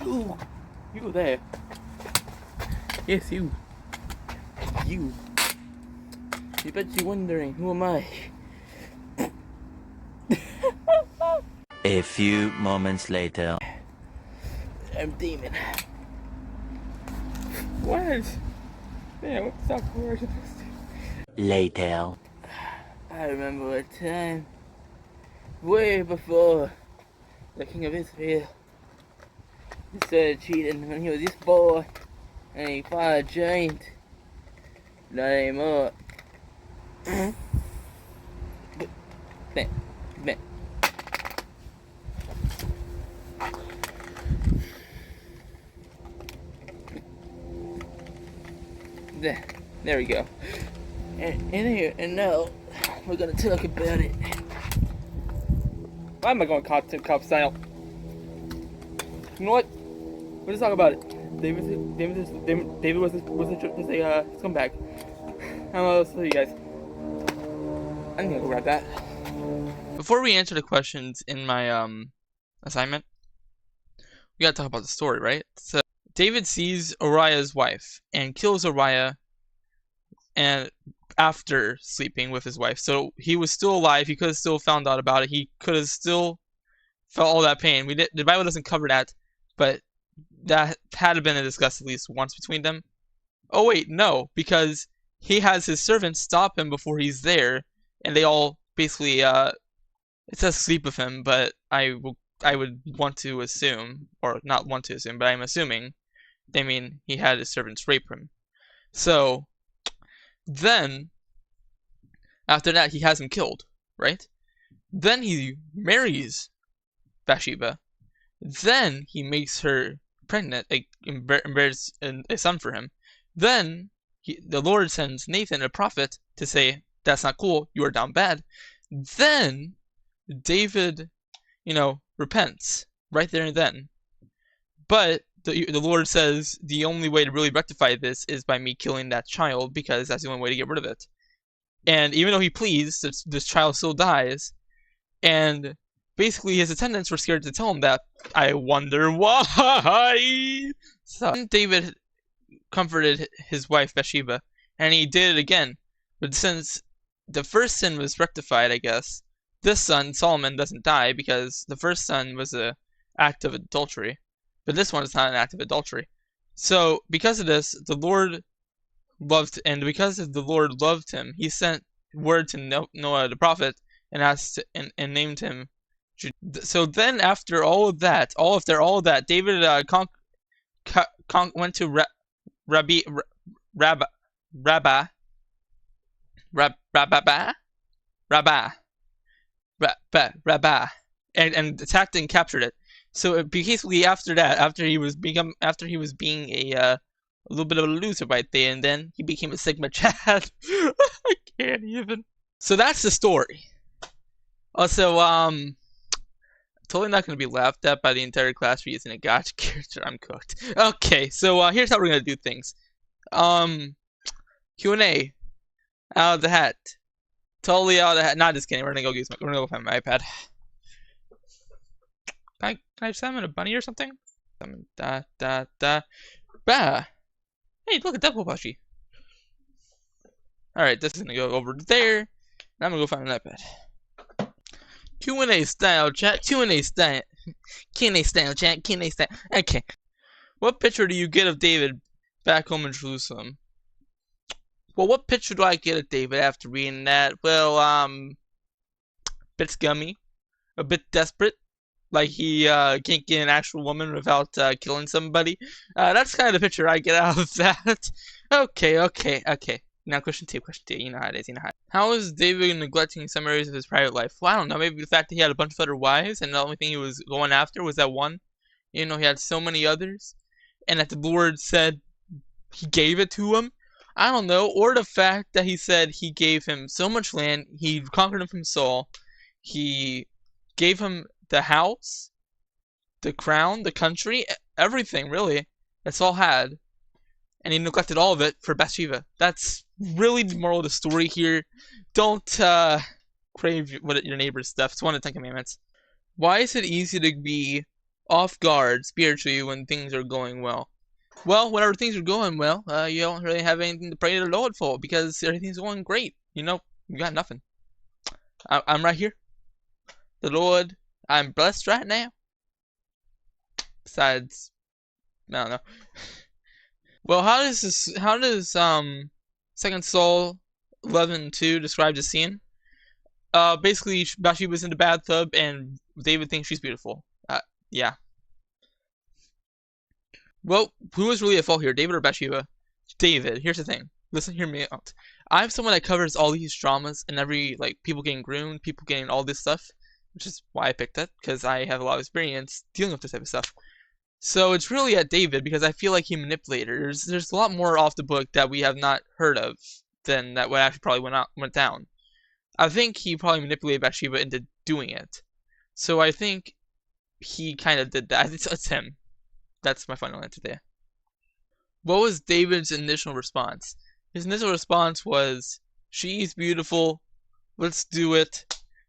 Ooh, you there. Yes, you. You. You bet you're wondering, who am I? A few moments later. I'm Demon. What? Man, what the fuck were I supposed to? Later. I remember a time way before the King of Israel. He started cheating when he was this boy and he fought a giant. Not anymore. Man, man. There we go. And now we're gonna talk about it. Why am I going cop style? You know what? We'll just talk about it. David was a scumbag. I don't know what else to tell you guys. I'm gonna go grab that. Before we answer the questions in my assignment, we gotta talk about the story, right? So David sees Uriah's wife and kills Uriah, and after sleeping with his wife, so he was still alive. He could have still found out about it. He could have still felt all that pain. The Bible doesn't cover that, but that had been discussed at least once between them. Oh wait, no, because he has his servants stop him before he's there, and they all basically it says sleep with him, but I would want to assume, or not want to assume, but I'm assuming they mean he had his servants rape him. So then after that he has him killed, right? Then he marries Bathsheba. Then he makes her pregnant, and bears a son for him. Then the Lord sends Nathan, a prophet, to say, that's not cool, you are down bad. Then David, repents right there and then. But the Lord says the only way to really rectify this is by me killing that child, because that's the only way to get rid of it. And even though he pleads, this child still dies. And basically his attendants were scared to tell him that. I wonder why. So David comforted his wife Bathsheba, and he did it again. But since the first sin was rectified, I guess, this son, Solomon, doesn't die, because the first son was an act of adultery. But this one is not an act of adultery. So because of this, the Lord loved, and because the Lord loved him, he sent word to Noah the prophet and asked and named him. So then after all of that, David went to Rabbah and attacked and captured it. So basically after that, after he was being a little bit of a loser right there, and then he became a Sigma Chad. I can't even. So that's the story. Also, totally not going to be laughed at by the entire class for using a gotcha character. I'm cooked. Okay, so here's how we're going to do things. Q&A. Out of the hat. Totally out of the hat. Not just kidding. We're going to go find my iPad. Can I summon a bunny or something? Summon Bah. Hey, look at that plushie. Alright, this is going to go over there. And I'm going to go find an iPad. Q&A style chat. Q&A style chat. Q&A style. Okay. What picture do you get of David back home in Jerusalem? Well, what picture do I get of David after reading that? Well, bit scummy, a bit desperate, like he can't get an actual woman without killing somebody. That's kind of the picture I get out of that. Okay. Now question two. You know how it is. How is David neglecting some areas of his private life? Well, I don't know. Maybe the fact that he had a bunch of other wives, and the only thing he was going after was that one. He had so many others, and that the Lord said he gave it to him. I don't know. Or the fact that he said he gave him so much land, he conquered him from Saul. He gave him the house, the crown, the country, everything really. That's all had. And he neglected all of it for Bathsheba. That's really the moral of the story here. Don't crave your neighbor's stuff. It's one of the 10 Commandments. Why is it easy to be off guard spiritually when things are going well. Well, whenever things are going well, you don't really have anything to pray to the Lord for because everything's going great. You got nothing. I'm right here. The Lord, I'm blessed right now. Besides, I don't know. Well, how does 2 Saul 11:2 describe the scene? Basically, Bathsheba's in the bathtub, and David thinks she's beautiful. Yeah. Well, who is really at fault here, David or Bathsheba? David. Here's the thing. Listen, hear me out. I'm someone that covers all these dramas and every, people getting groomed, people getting all this stuff, which is why I picked it, because I have a lot of experience dealing with this type of stuff. So it's really at David, because I feel like he manipulated her. There's a lot more off the book that we have not heard of than that what actually probably went down. I think he probably manipulated Bathsheba into doing it. So I think he kind of did that. It's him. That's my final answer there. What was David's initial response? His initial response was, she's beautiful, let's do it.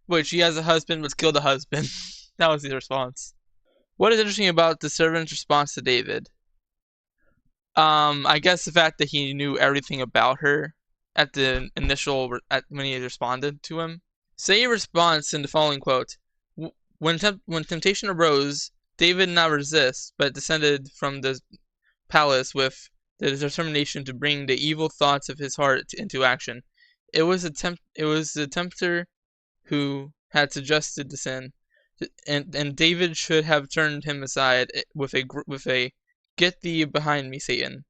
Wait, she has a husband, let's kill the husband. That was his response. What is interesting about the servant's response to David? I guess the fact that he knew everything about her at the initial, when he responded to him. Say your response in the following quote. When temptation arose, David did not resist, but descended from the palace with the determination to bring the evil thoughts of his heart into action. It was the tempter who had suggested the sin, and David should have turned him aside with a "Get thee behind me, Satan."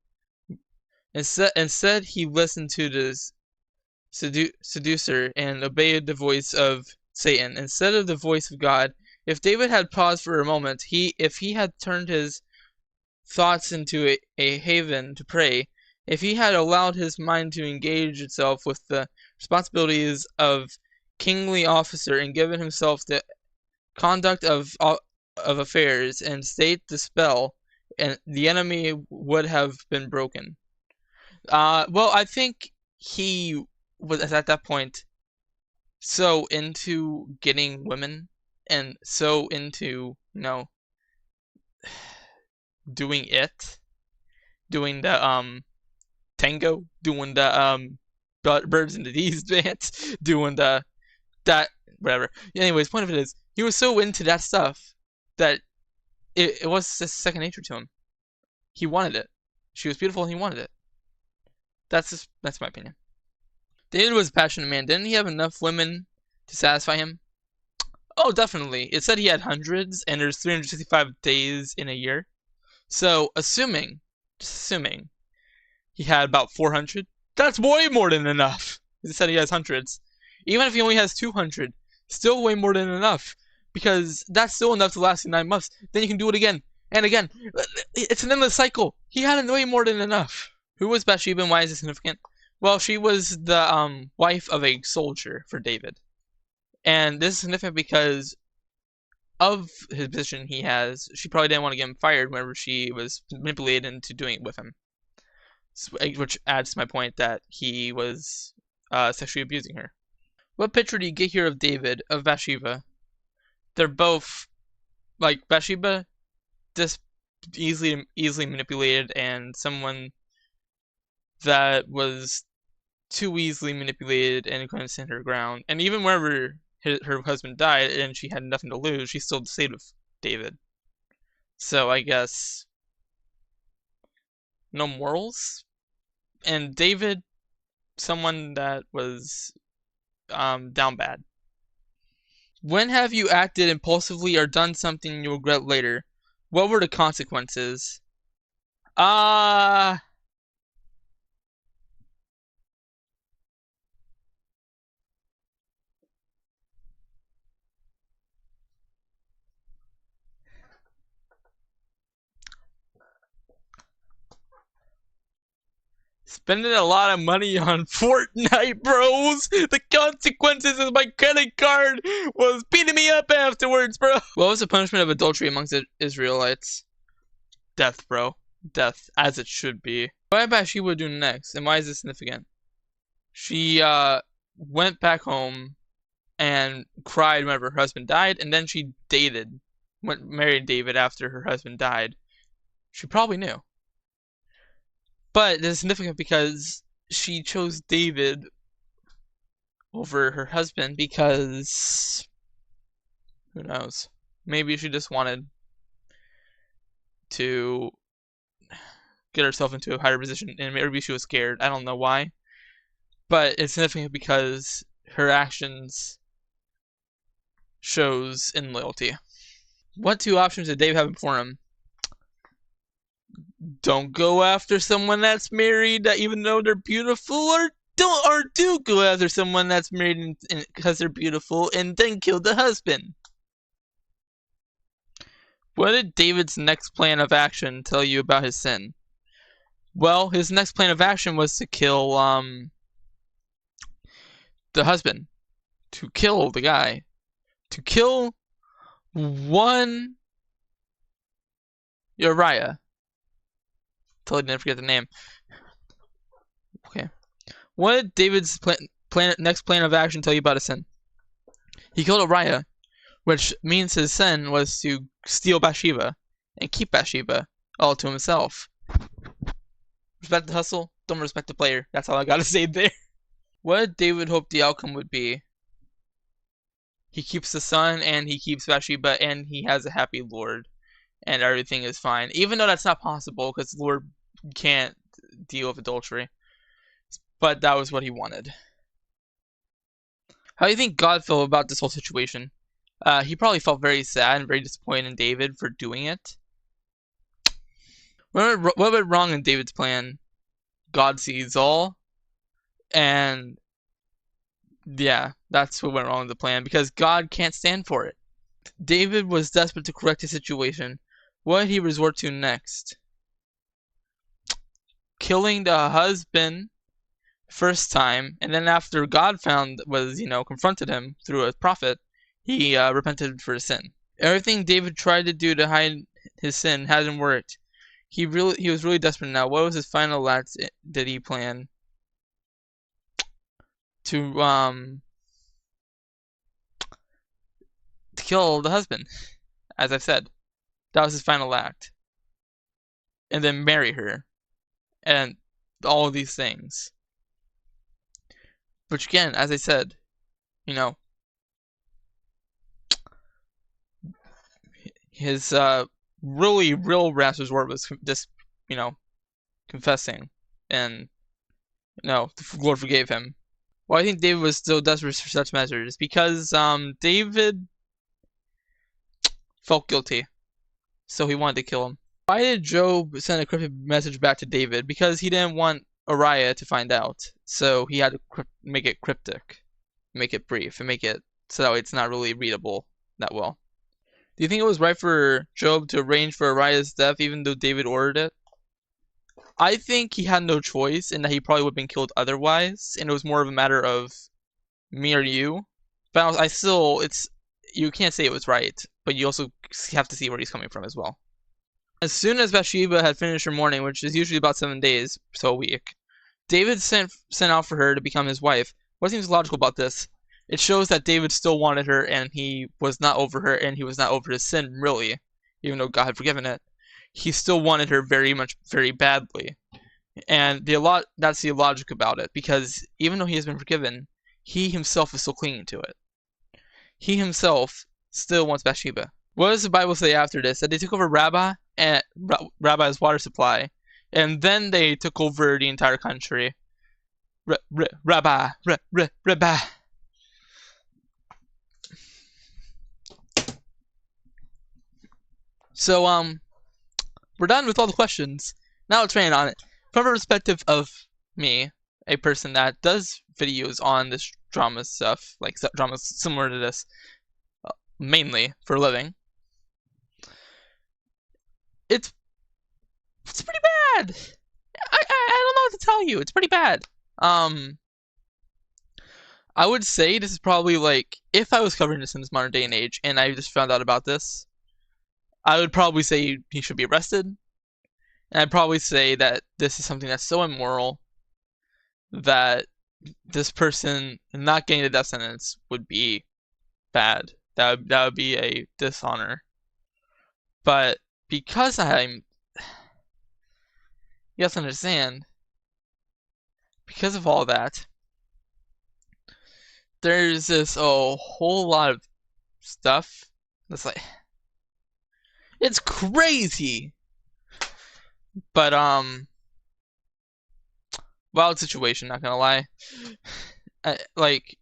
Instead, he listened to the seducer and obeyed the voice of Satan instead of the voice of God. If David had paused for a moment, if he had turned his thoughts into a haven to pray, if he had allowed his mind to engage itself with the responsibilities of kingly officer and given himself the conduct of affairs and state the spell, and the enemy would have been broken. Well, I think he was at that point so into getting women and so into, doing the tango, doing the birds and the bees dance, doing that whatever. Anyways, point of it is he was so into that stuff that it was just second nature to him. He wanted it. She was beautiful and he wanted it. That's my opinion. David was a passionate man. Didn't he have enough women to satisfy him? Oh, definitely. It said he had hundreds, and there's 365 days in a year. So, just assuming, he had about 400. That's way more than enough. He said he has hundreds. Even if he only has 200, still way more than enough. Because that's still enough to last you 9 months. Then you can do it again and again. It's an endless cycle. He had way more than enough. Who was Bathsheba and why is it significant? Well, she was the wife of a soldier for David. And this is significant because of his position he has. She probably didn't want to get him fired whenever she was manipulated into doing it with him. Which adds to my point that he was sexually abusing her. What picture do you get here of David, of Bathsheba? They're both, Bathsheba, just easily manipulated, and someone that was too easily manipulated and couldn't stand her ground. And even whenever her husband died and she had nothing to lose, she still stayed with David. So I guess no morals. And David, someone that was down bad. When have you acted impulsively or done something you regret later? What were the consequences? Spending a lot of money on Fortnite, bros. The consequences of my credit card was beating me up afterwards, bro. What was the punishment of adultery amongst the Israelites? Death, bro. Death, as it should be. What did Bathsheba do next, and why is this significant? She went back home and cried whenever her husband died, and then she dated married David after her husband died, she probably knew. But it's significant because she chose David over her husband because, who knows, maybe she just wanted to get herself into a higher position, and maybe she was scared. I don't know why, but it's significant because her actions shows in loyalty. What two options did Dave have before him? Don't go after someone that's married even though they're beautiful, or do go after someone that's married because they're beautiful and then kill the husband. What did David's next plan of action tell you about his sin? Well, his next plan of action was to kill the husband, to kill the guy, to kill one Uriah. Totally didn't forget the name. Okay. What did David's next plan of action tell you about his sin? He killed Uriah, which means his sin was to steal Bathsheba and keep Bathsheba all to himself. Respect the hustle, don't respect the player. That's all I gotta say there. What did David hope the outcome would be? He keeps the son, and he keeps Bathsheba, and he has a happy Lord, and everything is fine. Even though that's not possible, because the Lord can't deal with adultery. But that was what he wanted. How do you think God felt about this whole situation? He probably felt very sad and very disappointed in David for doing it. What went wrong in David's plan? God sees all, and yeah, that's what went wrong with the plan, because God can't stand for it. David was desperate to correct his situation. What did he resort to next? Killing the husband first time, and then after God confronted him through a prophet, he repented for his sin. Everything David tried to do to hide his sin hasn't worked. He was really desperate now. What was his final act did he plan? To kill the husband, as I've said. That was his final act. And then marry her. And all of these things. Which again, as I said, his real last resort was just, confessing. And, the Lord forgave him. Well, I think David was still desperate for such measures because David felt guilty, so he wanted to kill him. Why did Job send a cryptic message back to David? Because he didn't want Uriah to find out, so he had to make it cryptic, make it brief, and make it so it's not really readable that well. Do you think it was right for Job to arrange for Uriah's death even though David ordered it? I think he had no choice, and that he probably would have been killed otherwise, and it was more of a matter of me or you. But you can't say it was right, but you also have to see where he's coming from as well. As soon as Bathsheba had finished her mourning, which is usually about 7 days, so a week, David sent out for her to become his wife. What seems logical about this? It shows that David still wanted her, and he was not over her, and he was not over his sin, really, even though God had forgiven it. He still wanted her very badly. And that's the logic about it, because even though he has been forgiven, he himself is still clinging to it. He himself still wants Bathsheba. What does the Bible say after this? That they took over Rabbi's water supply, and then they took over the entire country. Rabbi. So, we're done with all the questions. Now let's rain on it. From a perspective of me, a person that does videos on this drama stuff, like dramas similar to this, mainly for a living, it's pretty bad. I don't know what to tell you. It's pretty bad. I would say this is probably like, if I was covering this in this modern day and age, and I just found out about this, I would probably say he should be arrested. And I'd probably say that this is something that's so immoral that this person not getting the death sentence would be bad. That would be a dishonor But because you guys understand, because of all that, there's this whole lot of stuff that's like, it's crazy. But wild situation, not gonna lie. Like,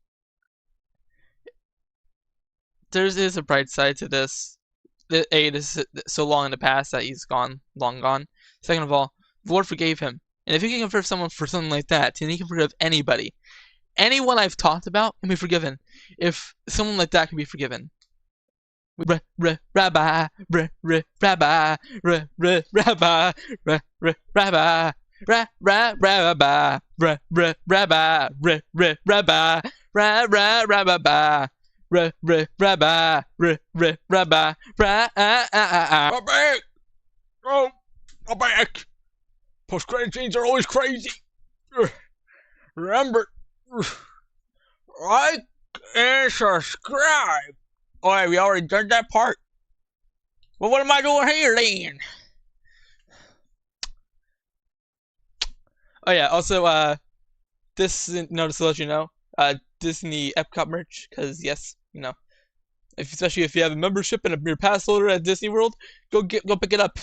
there's a bright side to this. This is so long in the past that he's long gone. Second of all, the Lord forgave him. And if he can forgive someone for something like that, then he can forgive anybody. Anyone I've talked about can be forgiven. If someone like that can be forgiven. Rabbi, rabbi, rabbi, rabbi, rabbi, I'm back! Oh, I'm back! Post-credit scenes are always crazy. Remember, like and subscribe. Oh, yeah, we already done that part. Well, what am I doing here then? Oh yeah, also this notice to let you know, Disney Epcot merch, because yes, especially if you have a membership and you're a pass holder at Disney World, go pick it up.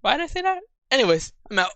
Why did I say that? Anyways, I'm out.